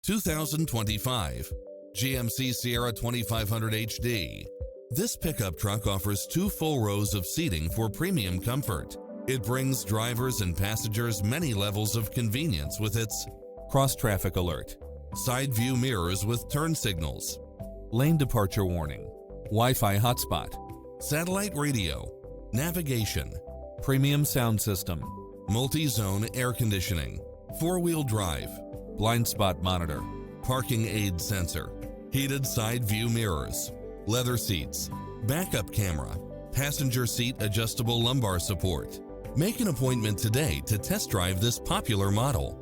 2025 GMC Sierra 2500HD. This pickup truck offers 2 full rows of seating for premium comfort. It brings drivers and passengers many levels of convenience with its cross-traffic alert, side view mirrors with turn signals, lane departure warning, Wi-Fi hotspot, satellite radio, navigation, premium sound system, multi-zone air conditioning, 4-wheel drive, blind spot monitor, parking aid sensor, heated side view mirrors, leather seats, backup camera, passenger seat adjustable lumbar support. Make an appointment today to test drive this popular model.